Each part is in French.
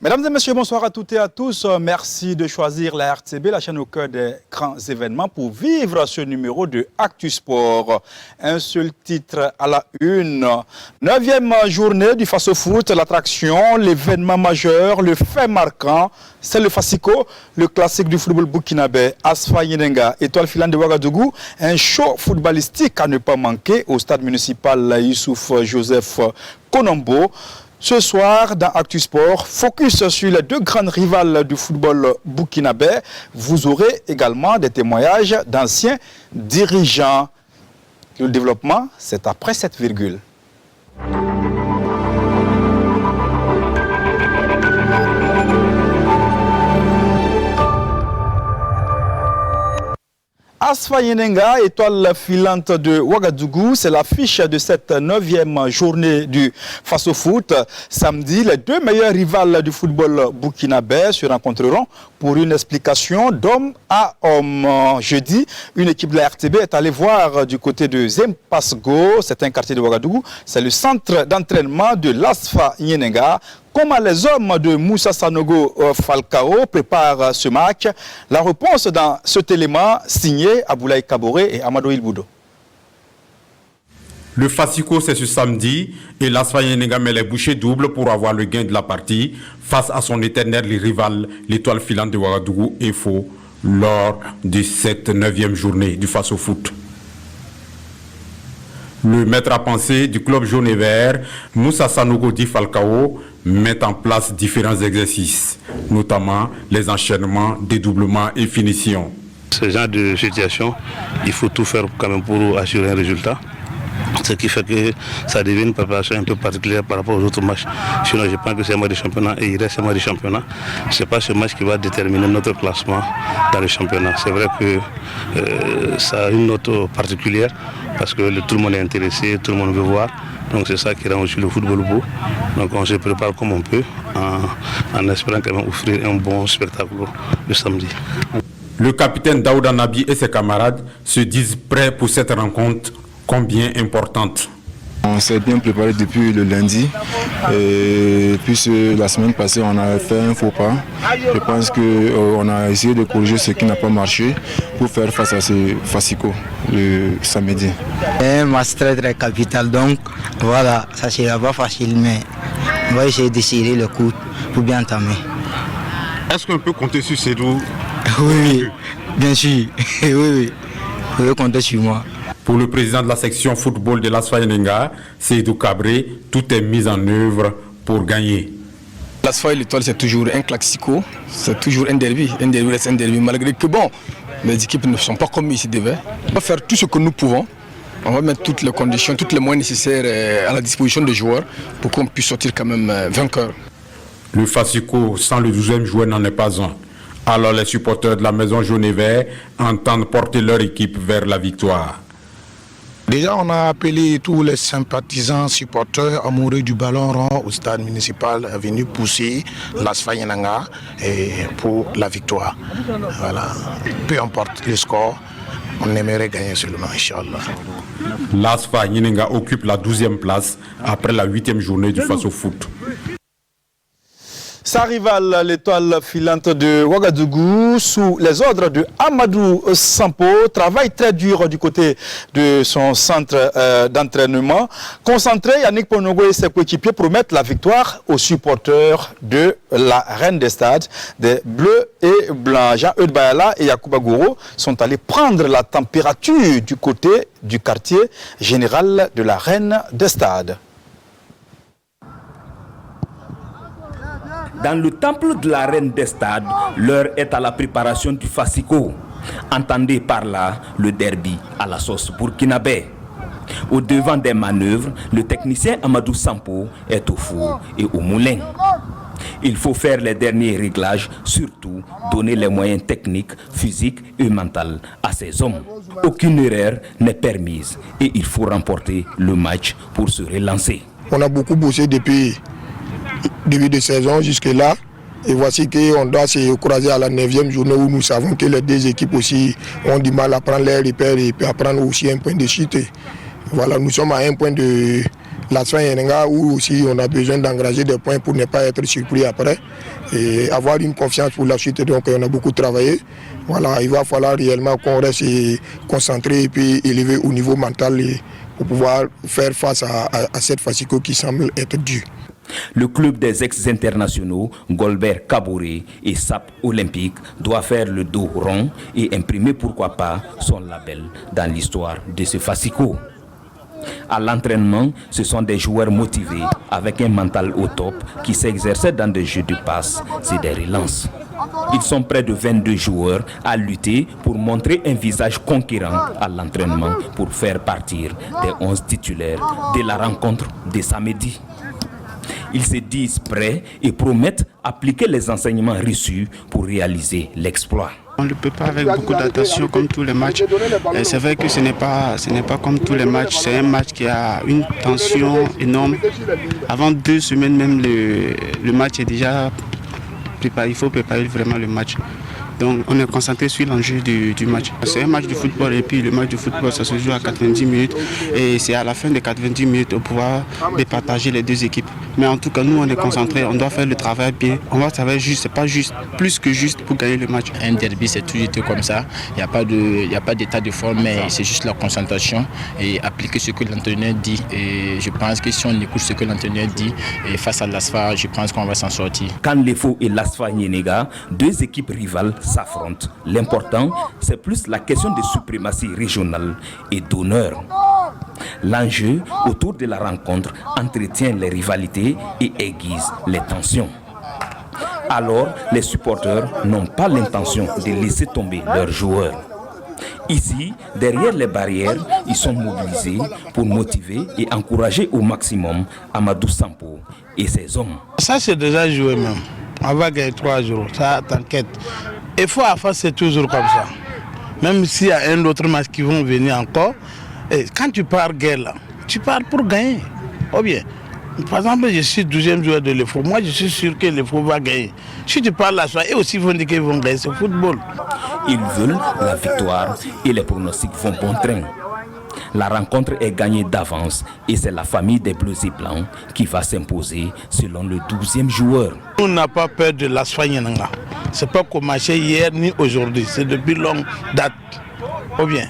Mesdames et messieurs, bonsoir à toutes et à tous. Merci de choisir la RTB, la chaîne au cœur des grands événements, pour vivre ce numéro de Actu Sport. Un seul titre à la une. 9e journée du Face au Foot, l'attraction, l'événement majeur, le fait marquant, c'est le Fasiko, le classique du football burkinabé. Asfa Yenenga, étoile filante de Ouagadougou, un show footballistique à ne pas manquer au stade municipal Youssouf Joseph Konombo. Ce soir, dans Actu Sport, focus sur les deux grandes rivales du football burkinabé. Vous aurez également des témoignages d'anciens dirigeants. Le développement, c'est après cette virgule. Asfa Yenenga, étoile filante de Ouagadougou, c'est l'affiche de cette 9e journée du Face au Foot. Samedi, les deux meilleurs rivales du football burkinabé se rencontreront pour une explication d'homme à homme. Jeudi, une équipe de la RTB est allée voir du côté de Zempasgo, c'est un quartier de Ouagadougou, c'est le centre d'entraînement de l'Asfa Yenenga. Comment les hommes de Moussa Sanogo Falcao préparent ce match? La réponse dans cet élément signé Aboulaye Kaboré et Amadou Ilboudo. Le Fasiko, c'est ce samedi et l'Asfa Yenenga met les bouchées doubles pour avoir le gain de la partie face à son éternel rival, l'étoile filante de Ouagadougou EFO, lors de cette 9e journée du Face au Foot. Le maître à penser du club jaune et vert, Moussa Sanogo Di Falcao, met en place différents exercices, notamment les enchaînements, dédoublements et finitions. Ce genre de situation, il faut tout faire quand même pour assurer un résultat. Ce qui fait que ça devient une préparation un peu particulière par rapport aux autres matchs. Sinon, je pense que c'est un match de championnat et il reste un match de championnat. Ce n'est pas ce match qui va déterminer notre classement dans le championnat. C'est vrai que ça a une note particulière parce que tout le monde est intéressé, tout le monde veut voir. Donc c'est ça qui rend aussi le football beau. Donc on se prépare comme on peut en espérant quand même offrir un bon spectacle le samedi. Le capitaine Daouda Nabi et ses camarades se disent prêts pour cette rencontre combien importante. On s'est bien préparé depuis le lundi et puis la semaine passée on a fait un faux pas. Je pense qu'on a essayé de corriger ce qui n'a pas marché pour faire face à ce Fasiko le samedi. Un match très capital, donc voilà, ça sera pas facile, mais on va essayer de serrer le coup pour bien entamer. Est-ce qu'on peut compter sur Sédou? Oui, bien sûr, oui, vous pouvez compter sur moi. Pour le président de la section football de l'Asfa Yenenga, Seydou Kabré, tout est mis en œuvre pour gagner. L'Asfa et l'Étoile, c'est toujours un classico, c'est toujours un derby reste un derby, malgré que bon, les équipes ne sont pas comme ils se devaient. On va faire tout ce que nous pouvons, on va mettre toutes les conditions, tous les moyens nécessaires à la disposition des joueurs pour qu'on puisse sortir quand même vainqueur. Le Fasiko sans le 12e joueur n'en est pas un. Alors les supporters de la maison jaune et vert entendent porter leur équipe vers la victoire. Déjà, on a appelé tous les sympathisants, supporters, amoureux du ballon rond au stade municipal à venir pousser l'Asfa Yenenga pour la victoire. Voilà. Peu importe le score, on aimerait gagner seulement, Inch'Allah. L'Asfa Yenenga occupe la 12e place après la 8e journée du Face au Foot. Sa rivale, l'étoile filante de Ouagadougou, sous les ordres de Amadou Sampo, travaille très dur du côté de son centre d'entraînement. Concentré, Yannick Ponogo et ses coéquipiers promettent la victoire aux supporters de la Reine des Stades. Des Bleus et Blancs, Jean-Eudes Bayala et Yacouba Gouro sont allés prendre la température du côté du quartier général de la Reine des Stades. Dans le temple de la Reine des Stades, l'heure est à la préparation du Fasiko. Entendez par là le derby à la sauce burkinabé. Au devant des manœuvres, le technicien Amadou Sampo est au four et au moulin. Il faut faire les derniers réglages, surtout donner les moyens techniques, physiques et mentaux à ces hommes. Aucune erreur n'est permise et il faut remporter le match pour se relancer. On a beaucoup bossé depuis début de saison jusque-là. Et voici qu'on doit se croiser à la 9e journée où nous savons que les deux équipes aussi ont du mal à prendre les repères et à prendre aussi un point de chute. Voilà, nous sommes à un point de l'Asfaï Yenenga, où aussi on a besoin d'engager des points pour ne pas être surpris après et avoir une confiance pour la suite. Donc on a beaucoup travaillé. Voilà, il va falloir réellement qu'on reste concentré et puis élevé au niveau mental pour pouvoir faire face à cette FASICO qui semble être dure. Le club des ex-internationaux Golbert Kabouré et SAP Olympique doit faire le dos rond et imprimer pourquoi pas son label dans l'histoire de ce FASICO. À l'entraînement, ce sont des joueurs motivés avec un mental au top qui s'exercent dans des jeux de passes et des relances. Ils sont près de 22 joueurs à lutter pour montrer un visage conquérant à l'entraînement pour faire partir des 11 titulaires de la rencontre de samedi. Ils se disent prêts et promettent appliquer les enseignements reçus pour réaliser l'exploit. On ne le peut pas avec beaucoup d'attention comme tous les matchs. C'est vrai que ce n'est pas comme tous les matchs. C'est un match qui a une tension énorme. Avant 2 semaines même, le match est déjà préparé. Il faut préparer vraiment le match. Donc on est concentré sur l'enjeu du match. C'est un match de football et puis le match de football ça se joue à 90 minutes et c'est à la fin des 90 minutes au pouvoir départager les deux équipes. Mais en tout cas nous on est concentrés, on doit faire le travail bien. On va travailler juste, c'est pas juste, plus que juste pour gagner le match. Un derby c'est toujours été comme ça, il n'y a pas d'état de forme mais c'est juste la concentration et appliquer ce que l'entraîneur dit. Et je pense que si on écoute ce que l'entraîneur dit et face à l'ASFA, je pense qu'on va s'en sortir. Kanlefo et l'ASFA Yenenga, 2 équipes rivales s'affrontent. L'important, c'est plus la question de suprématie régionale et d'honneur. L'enjeu autour de la rencontre entretient les rivalités et aiguise les tensions. Alors, les supporters n'ont pas l'intention de laisser tomber leurs joueurs. Ici, derrière les barrières, ils sont mobilisés pour motiver et encourager au maximum Amadou Sampo et ses hommes. Ça, c'est déjà joué même. On va gagner 3 jours, ça t'inquiète. Il faut à faire, c'est toujours comme ça. Même s'il y a un autre match qui vont venir encore, et quand tu pars guerre là, tu pars pour gagner. Ou bien, par exemple, je suis 12e joueur de l'EFO. Moi, je suis sûr que l'EFO va gagner. Si tu parles là, et aussi ils vont dire qu'ils vont gagner, c'est football. Ils veulent la victoire et les pronostics vont bon train. La rencontre est gagnée d'avance et c'est la famille des Bleus et Blancs qui va s'imposer selon le 12e joueur. On n'a pas peur de l'ASFA Yenenga. Ce n'est pas commencé hier ni aujourd'hui, c'est depuis longue date. Ou bien,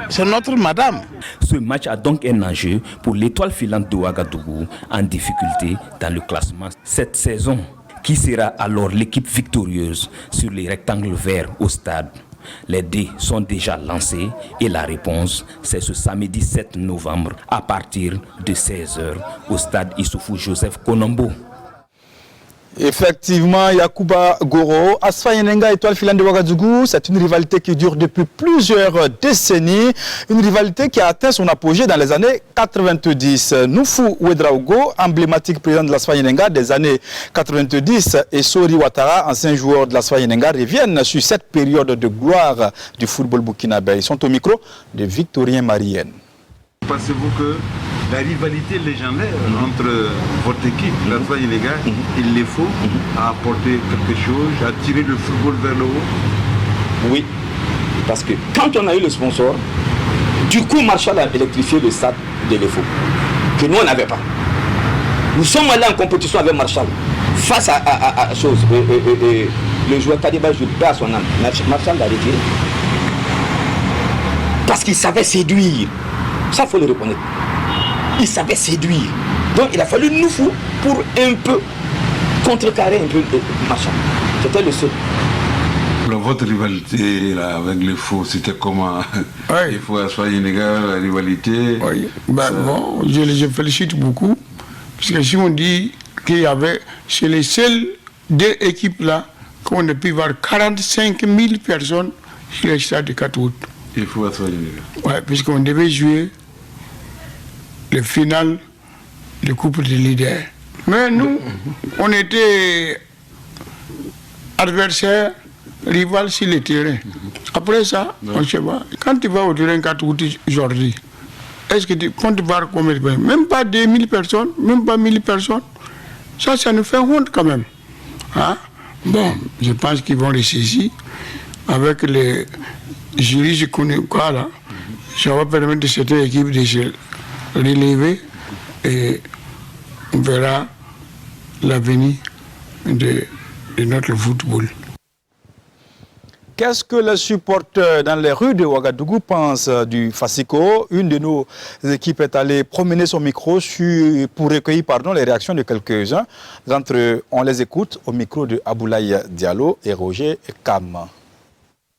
c'est notre madame. Ce match a donc un enjeu pour l'étoile filante de Ouagadougou en difficulté dans le classement cette saison. Qui sera alors l'équipe victorieuse sur les rectangles verts au stade? Les dés sont déjà lancés et la réponse, c'est ce samedi 7 novembre à partir de 16h au stade Issoufou Joseph Konombo. Effectivement, Yacouba Goro, ASFA Yenenga, étoile filante de Ouagadougou, c'est une rivalité qui dure depuis plusieurs décennies, une rivalité qui a atteint son apogée dans les années 90. Noufou Ouedraogo, emblématique président de l'ASFA Yenenga des années 90, et Sori Ouattara, ancien joueur de l'ASFA Yenenga, reviennent sur cette période de gloire du football burkinabé. Ils sont au micro de Victorien Marienne. Pensez-vous que la rivalité légendaire entre votre équipe, l'ASFA Yenenga, et l'EFO a apporté quelque chose, a tiré le football vers le haut? Oui, parce que quand on a eu le sponsor, du coup Marshall a électrifié le stade de l'EFO, que nous on n'avait pas. Nous sommes allés en compétition avec Marshall, face à chose, le joueur Kadiba joue pas à son âme. Marshall l'a retiré. Parce qu'il savait séduire, ça faut le reconnaître. Il savait séduire. Donc il a fallu nous fou pour un peu contrecarrer un peu Marshall. C'était le seul. Votre rivalité là, avec les faux, c'était comment? Il faut ASFA Yenenga, la rivalité. Oui. Bon, je félicite beaucoup. Parce que si on dit qu'il y avait, chez les seules 2 équipes là, qu'on a pu voir 45 000 personnes sur le stade de 4 août. Il faut ASFA Yenenga. Oui, puisqu'on devait jouer le final de Coupe de leaders. Mais nous, on était adversaires, rivales sur le terrain. Après ça, on ne sait pas. Quand tu vas au terrain 4 août aujourd'hui, est-ce que tu comptes voir combien de personnes? Même pas 2000 personnes, même pas 1000 personnes. Ça nous fait honte quand même. Hein? Bon, je pense qu'ils vont les saisir avec les juristes qu'on est quoi là. Ça va permettre de cette équipe de se relever et on verra l'avenir de notre football. Qu'est-ce que les supporters dans les rues de Ouagadougou pensent du Fasiko? Une de nos équipes est allée promener son micro pour recueillir les réactions de quelques-uns. D'entre eux, on les écoute au micro de Aboulaye Diallo et Roger Kam.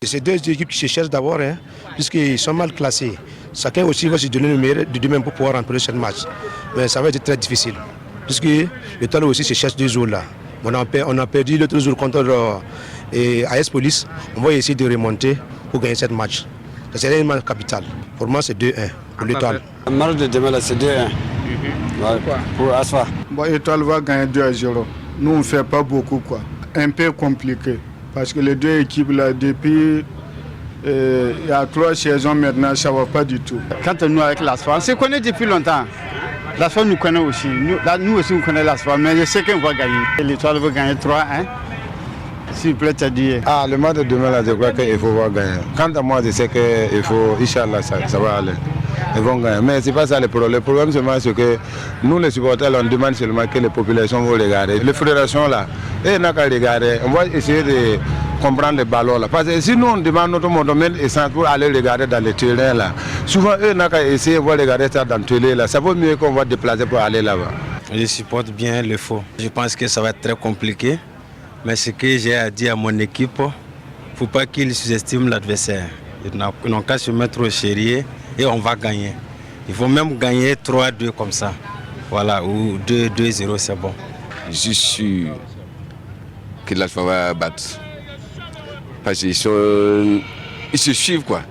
C'est deux équipes qui se cherchent d'abord, puisqu'ils sont mal classés. Chacun aussi va se donner le meilleur de lui-même pour pouvoir remplir ce match. Mais ça va être très difficile, puisque l'Étoile aussi se cherche 2 jours là. On a perdu l'autre jour contre AS Police. On va essayer de remonter pour gagner ce match. C'est un match capital. Pour moi, c'est 2-1 pour l'Étoile. Le match de demain, c'est 2-1 pour Asfa. L'Étoile va gagner 2-0. Nous, on ne fait pas beaucoup, quoi. Un peu compliqué. Parce que les deux équipes, là, depuis il y a 3 saisons maintenant, ça ne va pas du tout. Quant à nous, avec l'Asfa, on se connaît depuis longtemps. L'Asfa nous connaît aussi. Nous aussi, on connaît l'Asfa. Mais je sais qu'on va gagner. L'Étoile va gagner 3-1. S'il vous plaît, t'as dit. Le match de demain, là, je crois qu'il faut gagner. Quant à moi, je sais qu'il faut, Inch'Allah, ça va aller. Ils vont gagner. Mais ce n'est pas ça le problème. Le problème, c'est que nous, les supporters, on demande seulement que les populations vont regarder. Les fédérations, là, ils n'ont qu'à regarder. On va essayer de comprendre les ballons, là. Parce que si nous, on demande notre mondomène essence pour aller regarder dans les terrains, là, souvent, eux n'ont qu'à essayer de regarder ça dans le télé, là. Ça vaut mieux qu'on va déplacer pour aller là-bas. Je supporte bien le faux. Je pense que ça va être très compliqué. Mais ce que j'ai à dire à mon équipe, il ne faut pas qu'ils sous-estiment l'adversaire. Ils n'ont qu'à se mettre au sérieux et on va gagner. Il faut même gagner 3-2 comme ça. Voilà, ou 2-0, c'est bon. Je suis sûr que l'Alpha va battre. Parce qu'ils se suivent, quoi.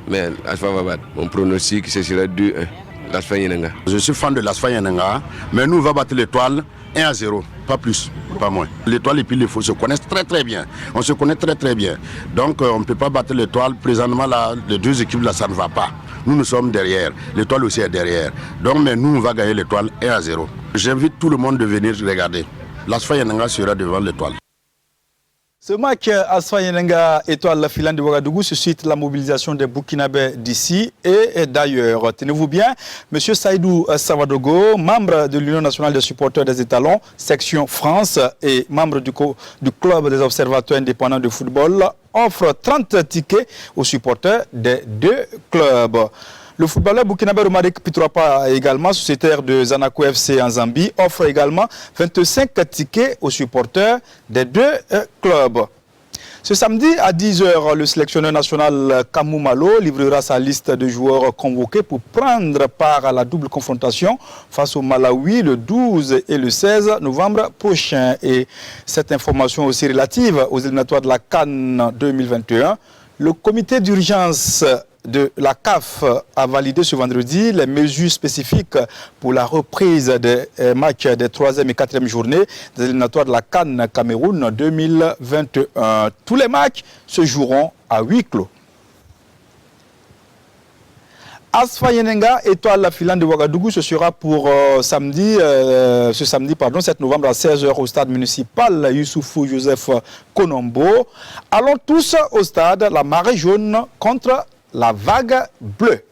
Mais l'Alpha va battre. Mon pronostic, ce sera 2-1. L'Alpha Yenenga. Je suis fan de l'Alpha Yenenga, mais nous, on va battre l'Étoile 1-0, pas plus, pas moins. L'Étoile et puis les faux se connaissent très très bien. On se connaît très très bien. Donc on ne peut pas battre l'Étoile. Présentement, là, les deux équipes, là, ça ne va pas. Nous sommes derrière. L'Étoile aussi est derrière. Donc, mais nous, on va gagner l'Étoile 1-0. J'invite tout le monde de venir regarder. L'Alpha Yenenga sera devant l'Étoile. Ce match Asfa Yenenga Étoile la Filane de Ouagadougou suscite la mobilisation des Burkinabés d'ici et d'ailleurs. Tenez-vous bien, M. Saïdou Savadogo, membre de l'Union nationale des supporters des étalons, section France et membre du club des observateurs indépendants de football, offre 30 tickets aux supporters des 2 clubs. Le footballeur burkinabé Romaric Pitroapa, également sociétaire de Zanaco FC en Zambie, offre également 25 tickets aux supporters des 2 clubs. Ce samedi à 10h, le sélectionneur national Kamou Malo livrera sa liste de joueurs convoqués pour prendre part à la double confrontation face au Malawi le 12 et le 16 novembre prochain. Et cette information aussi relative aux éliminatoires de la CAN 2021, le comité d'urgence de la CAF a validé ce vendredi les mesures spécifiques pour la reprise des matchs des 3e et 4e journées des éliminatoires de la CAN Cameroun 2021. Tous les matchs se joueront à huis clos. Asfa Yenenga, Étoile la Filane de Ouagadougou, ce sera pour ce samedi, 7 novembre à 16h au stade municipal Youssoufou Joseph Konombo. Allons tous au stade La Marée Jaune contre la vague bleue.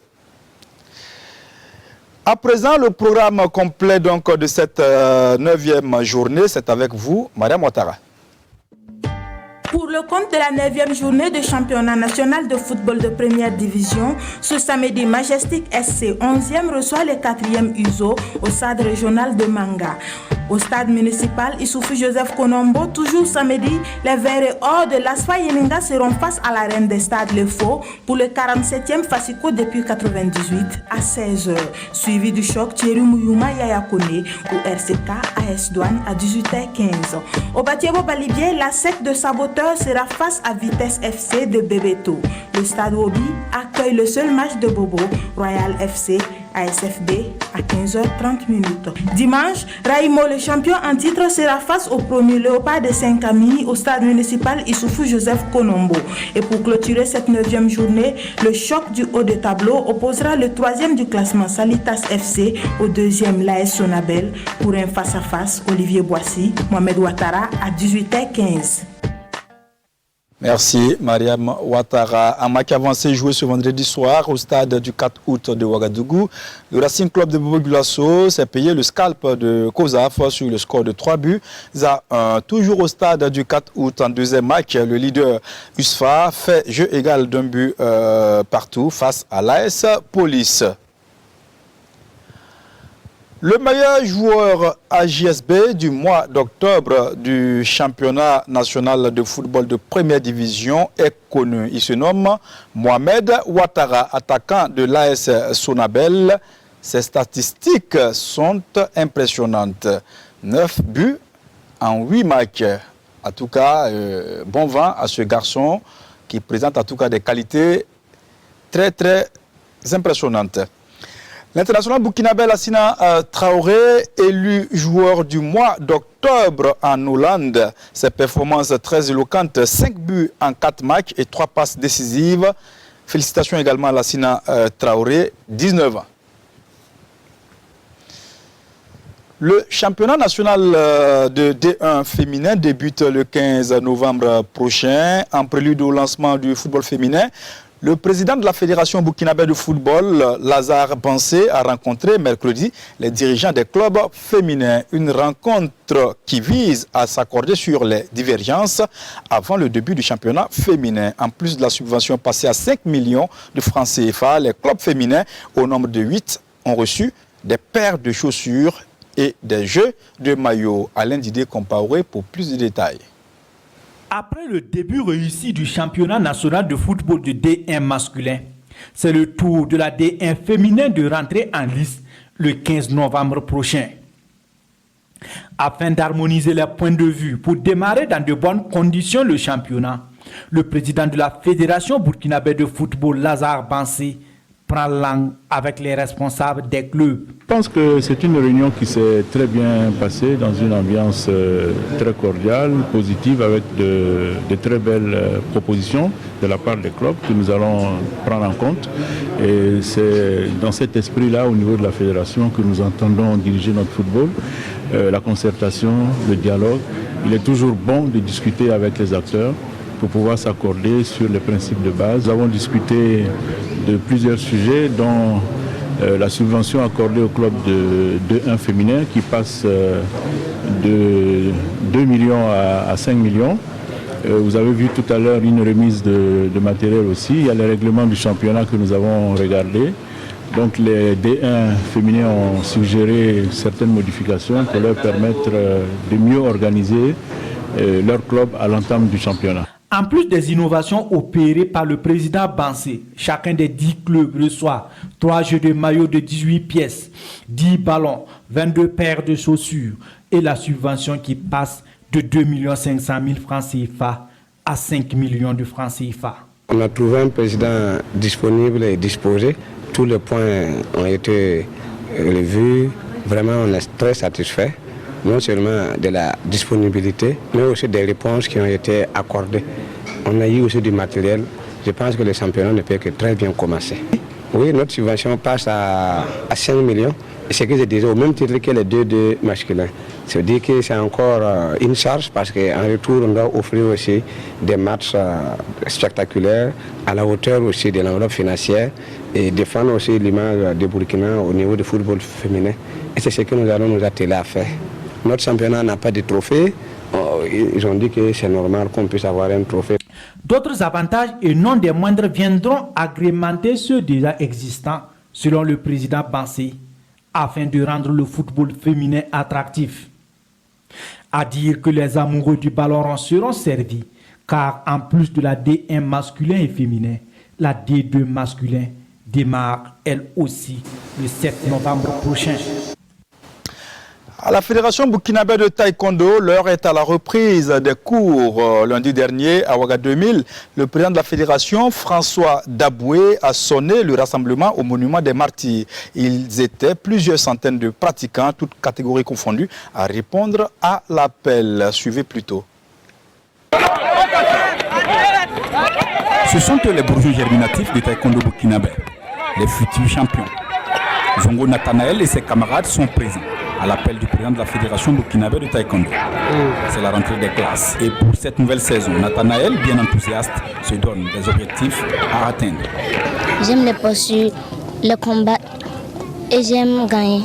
À présent, le programme complet donc, de cette 9e journée, c'est avec vous, Mariam Ouattara. Pour le compte de la 9e journée du championnat national de football de première division, ce samedi, Majestic SC 11e reçoit le 4e USO au stade régional de Manga. Au stade municipal Issoufou Joseph Konombo, toujours samedi, les Verts et Or de l'Asfa Yenenga seront face à la reine des stades Le Faux pour le 47e Fasiko depuis 98 à 16h, suivi du choc Thierry Mouyouma Yayakone ou RCK AS Douane à 18h15. Au Batiebo Balibier, la secte de saboteurs sera face à Vitesse FC de Bebeto. Le stade Wobi accueille le seul match de Bobo, Royal FC ASFB à 15h30. Dimanche, Raïmo, le champion en titre, sera face au premier Léopard de Saint-Camille au stade municipal Issoufou Joseph Konombo. Et pour clôturer cette 9e journée, le choc du haut de tableau opposera le 3e du classement Salitas FC au 2e l'AS Sonabel pour un face-à-face Olivier Boissy, Mohamed Ouattara à 18h15. Merci Mariam Ouattara. Un match avancé joué ce vendredi soir au stade du 4 août de Ouagadougou. Le Racing Club de Bobo Gulasso s'est payé le scalp de COSAF sur le score de 3 buts à 1. Toujours au stade du 4 août en deuxième match, le leader USFA fait jeu égal d'un but partout face à l'AS Police. Le meilleur joueur AJSB du mois d'octobre du championnat national de football de première division est connu. Il se nomme Mohamed Ouattara, attaquant de l'AS Sonabel. Ses statistiques sont impressionnantes. 9 buts en 8 matchs. En tout cas, bon vent à ce garçon qui présente en tout cas des qualités très impressionnantes. L'international burkinabé Lassina Traoré, élu joueur du mois d'octobre en Hollande. Ses performances très éloquentes, 5 buts en 4 matchs et 3 passes décisives. Félicitations également à Lassina Traoré, 19 ans. Le championnat national de D1 féminin débute le 15 novembre prochain. En prélude au lancement du football féminin, le président de la Fédération burkinabé de football, Lazare Bansé, a rencontré mercredi les dirigeants des clubs féminins. Une rencontre qui vise à s'accorder sur les divergences avant le début du championnat féminin. En plus de la subvention passée à 5 millions de francs CFA, les clubs féminins, au nombre de 8, ont reçu des paires de chaussures et des jeux de maillots. Alain Didier Compaoré pour plus de détails. Après le début réussi du championnat national de football de D1 masculin, c'est le tour de la D1 féminin de rentrer en lice le 15 novembre prochain. Afin d'harmoniser les points de vue pour démarrer dans de bonnes conditions le championnat, le président de la Fédération burkinabé de football, Lazare Bansé, prend langue avec les responsables des clubs. Je pense que c'est une réunion qui s'est très bien passée dans une ambiance très cordiale, positive, avec de très belles propositions de la part des clubs que nous allons prendre en compte. Et c'est dans cet esprit-là, au niveau de la fédération, que nous entendons diriger notre football. La concertation, le dialogue. Il est toujours bon de discuter avec les acteurs pour pouvoir s'accorder sur les principes de base. Nous avons discuté de plusieurs sujets, dont la subvention accordée au club de 1 féminin qui passe de 2 millions à 5 millions. Vous avez vu tout à l'heure une remise de matériel aussi. Il y a les règlements du championnat que nous avons regardés. Donc les D1 féminins ont suggéré certaines modifications pour leur permettre de mieux organiser leur club à l'entame du championnat. En plus des innovations opérées par le président Bansé, chacun des 10 clubs reçoit 3 jeux de maillots de 18 pièces, 10 ballons, 22 paires de chaussures et la subvention qui passe de 2 500 000 francs CFA à 5 millions de francs CFA. On a trouvé un président disponible et disposé. Tous les points ont été revus. Vraiment, on est très satisfait. Non seulement de la disponibilité, mais aussi des réponses qui ont été accordées. On a eu aussi du matériel. Je pense que le championnat ne peut que très bien commencer. Oui, notre subvention passe à 5 millions. Et ce que je disais, au même titre que les deux masculins. Ça veut dire que c'est encore une charge parce qu'en retour, on doit offrir aussi des matchs spectaculaires à la hauteur aussi de l'enveloppe financière et défendre aussi l'image de Burkina au niveau du football féminin. Et c'est ce que nous allons nous atteler à faire. Notre championnat n'a pas de trophée. Ils ont dit que c'est normal qu'on puisse avoir un trophée. D'autres avantages et non des moindres viendront agrémenter ceux déjà existants, selon le président Bansé, afin de rendre le football féminin attractif. À dire que les amoureux du ballon rond seront servis, car en plus de la D1 masculin et féminin, la D2 masculin démarre elle aussi le 7 novembre prochain. À la Fédération burkinabé de taekwondo, l'heure est à la reprise des cours. Lundi dernier, à Ouaga 2000, le président de la Fédération, François Daboué, a sonné le rassemblement au monument des martyrs. Ils étaient plusieurs centaines de pratiquants, toutes catégories confondues, à répondre à l'appel. Suivez plutôt. Ce sont les bourgeois germinatifs du taekwondo burkinabé, les futurs champions. Zongo Nathanaël et ses camarades sont présents. à l'appel du président de la Fédération burkinabé de taekwondo. C'est la rentrée des classes. Et pour cette nouvelle saison, Nathanaël, bien enthousiaste, se donne des objectifs à atteindre. J'aime les postures, les combats et j'aime gagner.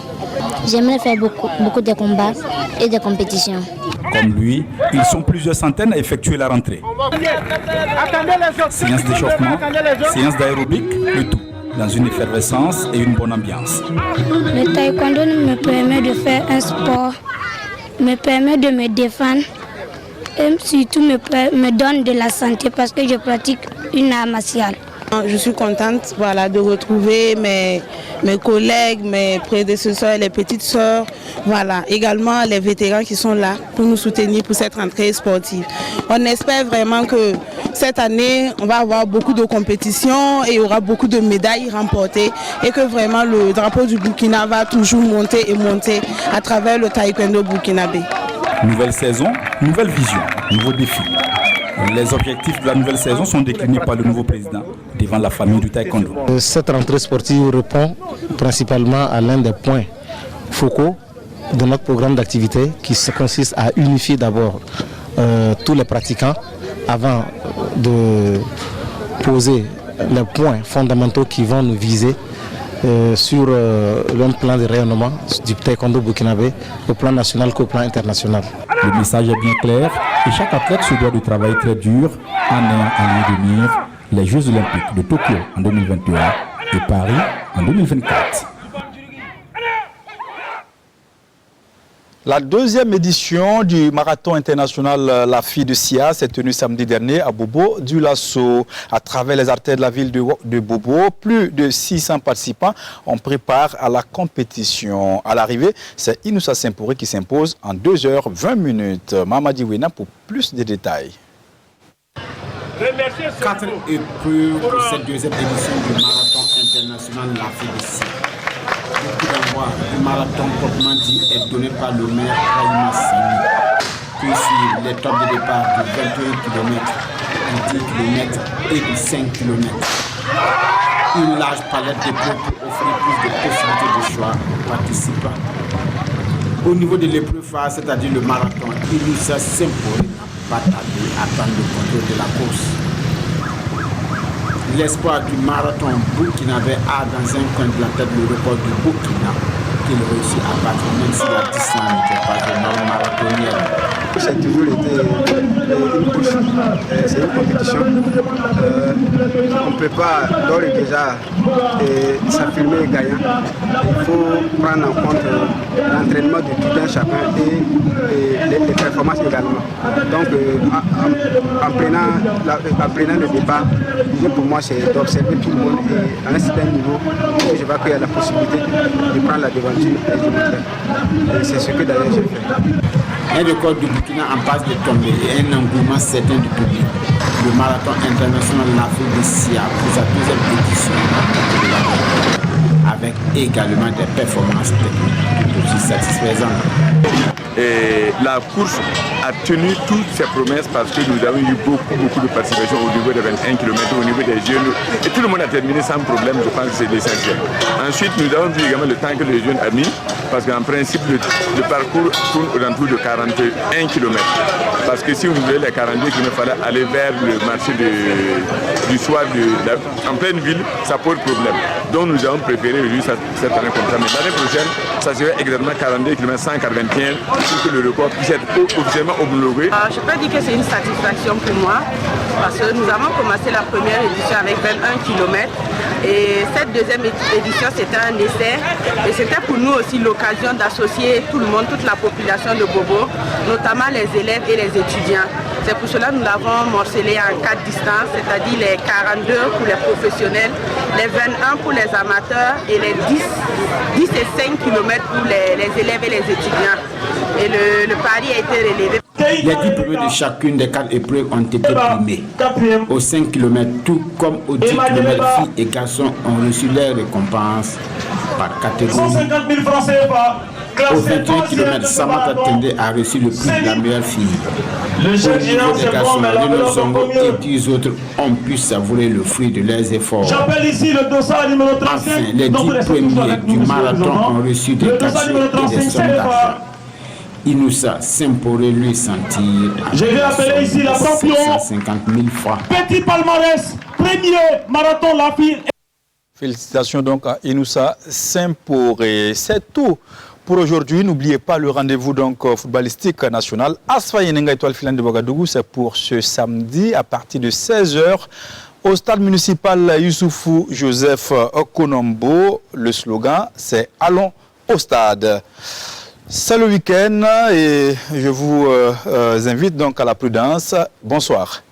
J'aimerais faire beaucoup de combats et de compétitions. Comme lui, ils sont plusieurs centaines à effectuer la rentrée. Séance d'échauffement, séance d'aérobic, le tout dans une effervescence et une bonne ambiance. Le taekwondo me permet de faire un sport, me permet de me défendre et surtout me donne de la santé parce que je pratique une art martiale. Je suis contente de retrouver mes collègues, mes prédécesseurs, les petites sœurs, également les vétérans qui sont là pour nous soutenir pour cette rentrée sportive. On espère vraiment que cette année, on va avoir beaucoup de compétitions et il y aura beaucoup de médailles remportées et que vraiment le drapeau du Burkina va toujours monter et monter à travers le taekwondo burkinabé. Nouvelle saison, nouvelle vision, nouveau défi. Les objectifs de la nouvelle saison sont déclinés par le nouveau président devant la famille du taekwondo. Cette rentrée sportive répond principalement à l'un des points focaux de notre programme d'activité qui consiste à unifier d'abord tous les pratiquants avant de poser les points fondamentaux qui vont nous viser sur un plan de rayonnement du taekwondo burkinabé au plan national qu'au plan international. Le message est bien clair et chaque athlète se doit de travailler très dur en ayant en ligne de mire les Jeux Olympiques de Tokyo en 2021 et Paris en 2024. La deuxième édition du marathon international La Fille de Sia s'est tenue samedi dernier à Bobo du Lasso. À travers les artères de la ville de Bobo, plus de 600 participants ont pris part à la compétition. À l'arrivée, c'est Inoussa Sempouré qui s'impose en 2h20. Mamadi Wena pour plus de détails. 4 épreuves pour cette deuxième édition du marathon international La Fille de Sia. Le coup d'envoi du marathon proprement dit est donné par le maire Raïma Sani. Puis sur les tops de départ de 21 km, de 10 km et de 5 km. Une large palette d'épreuves pour offrir plus de possibilités de choix aux participants. Au niveau de l'épreuve phare, c'est-à-dire le marathon, Inoussa Sempouré n'a pas tardé à prendre le contrôle de la course. L'espoir du marathon burkinabé a dans un coin de la tête le record du Burkina qu'il réussit à battre, même si la distance n'était pas vraiment marathonienne. Ça a toujours été une course, c'est une compétition. On ne peut pas d'ores et déjà s'affirmer gagnant. Il faut prendre en compte l'entraînement de tout un chacun et les performances également. Donc en prenant le départ, pour moi c'est d'observer tout le monde et à un certain niveau, je vois qu'il y a la possibilité de prendre la devanture et de montrer. Et c'est ce que d'ailleurs j'ai fait. Un record du Burkina en passe de tomber et un engouement certain du public. Le marathon international La Fille de Sia pour sa deuxième édition avec également des performances techniques aussi satisfaisantes. Et la course a tenu toutes ses promesses parce que nous avons eu beaucoup de participation au niveau des 21 km, au niveau des jeunes. Et tout le monde a terminé sans problème, je pense que c'est l'essentiel. Ensuite, nous avons vu également le temps que les jeunes ont mis, parce qu'en principe, le parcours tourne autour de 41 km. Parce que si vous voulez les 42 km, il fallait aller vers le marché du soir en pleine ville, ça pose problème. Donc nous avons préféré juste cette année comme ça. Mais l'année prochaine, ça serait exactement 42 km 141 pour que le record puisse être officiellement homologué. Je peux dire que c'est une satisfaction pour moi parce que nous avons commencé la première édition avec 21 km et cette deuxième édition c'était un essai et c'était pour nous aussi l'occasion d'associer tout le monde, toute la population de Bobo, notamment les élèves et les étudiants. C'est pour cela que nous l'avons morcelé en 4 distances, c'est-à-dire les 42 pour les professionnels, les 21 pour les amateurs et les 10 et 5 km pour les élèves et les étudiants. Et le pari a été relevé. Les 10 premiers de chacune des 4 épreuves ont été primés. Aux 5 km, tout comme aux 10 km, filles et garçons ont reçu leurs récompenses par catégorie. 150 000 francs CFA Au 21 km, Samata Tende a reçu le prix de la meilleure fille. Au niveau des garçons, Lino Zongo et 10 autres ont pu savourer le fruit de leurs efforts. J'appelle ici le dossard numéro 35. Enfin, les 10 premiers du marathon ont reçu des cachets et des sommes d'argent. Inoussa Saint-Poré lui sentir. Je vais appeler ici la champion. 50 000 francs. Petit palmarès, premier marathon la fille. Félicitations donc à Inoussa Saint-Poré. C'est tout pour aujourd'hui. N'oubliez pas le rendez-vous donc footballistique national. Asfa Yenenga Étoile Filane de Ouagadougou, c'est pour ce samedi à partir de 16h au stade municipal Youssoufou Joseph Konombo. Le slogan, c'est Allons au stade. C'est le week-end et je vous invite donc à la prudence. Bonsoir.